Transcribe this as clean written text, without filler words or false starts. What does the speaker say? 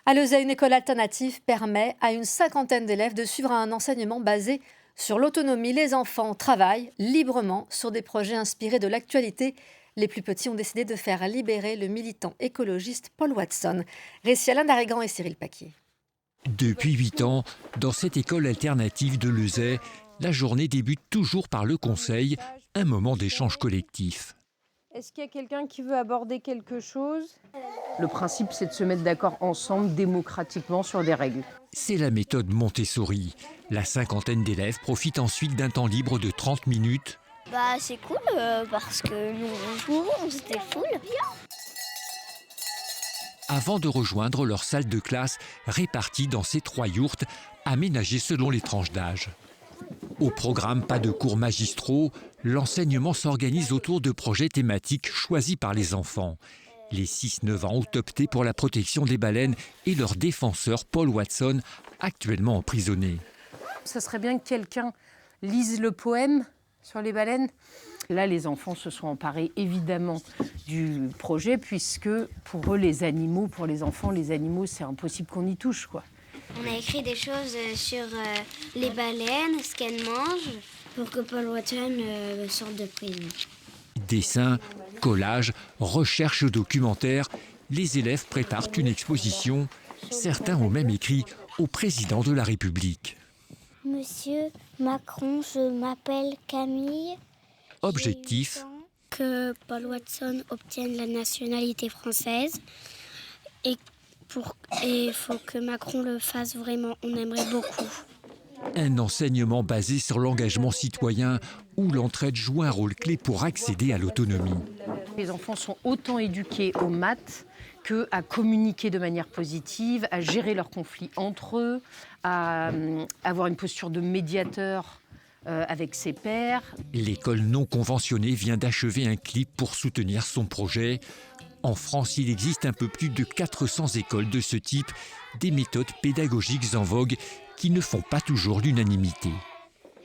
À Lezay, une école alternative permet à une cinquantaine d'élèves de suivre un enseignement basé sur l'autonomie. Les enfants travaillent librement sur des projets inspirés de l'actualité. Les plus petits ont décidé de faire libérer le militant écologiste Paul Watson. Récit Alain Darrigan et Cyril Paquier. Depuis 8 ans, dans cette école alternative de Lezay, la journée débute toujours par le conseil, un moment d'échange collectif. Est-ce qu'il y a quelqu'un qui veut aborder quelque chose? Le principe, c'est de se mettre d'accord ensemble, démocratiquement, sur des règles. C'est la méthode Montessori. La cinquantaine d'élèves profitent ensuite d'un temps libre de 30 minutes. C'est cool parce que nous on joue, c'était full. Avant de rejoindre leur salle de classe répartie dans ces 3 yourtes, aménagées selon les tranches d'âge. Au programme, pas de cours magistraux, l'enseignement s'organise autour de projets thématiques choisis par les enfants. Les 6-9 ans ont opté pour la protection des baleines et leur défenseur Paul Watson, actuellement emprisonné. Ça serait bien que quelqu'un lise le poème sur les baleines. Là, les enfants se sont emparés évidemment du projet puisque pour eux, les animaux, pour les enfants, les animaux, c'est impossible qu'on y touche, quoi. On a écrit des choses sur les baleines, ce qu'elles mangent, pour que Paul Watson sorte de prison. Dessins, collages, recherches documentaires, les élèves préparent une exposition. Certains ont même écrit au président de la République. Monsieur Macron, je m'appelle Camille. Objectif, Que Paul Watson obtienne la nationalité française. Et il faut que Macron le fasse vraiment, on aimerait beaucoup. un enseignement basé sur l'engagement citoyen où l'entraide joue un rôle clé pour accéder à l'autonomie. Les enfants sont autant éduqués aux maths qu'à communiquer de manière positive, à gérer leurs conflits entre eux, à avoir une posture de médiateur avec ses pairs. L'école non conventionnée vient d'achever un clip pour soutenir son projet. En France, il existe un peu plus de 400 écoles de ce type, des méthodes pédagogiques en vogue qui ne font pas toujours l'unanimité.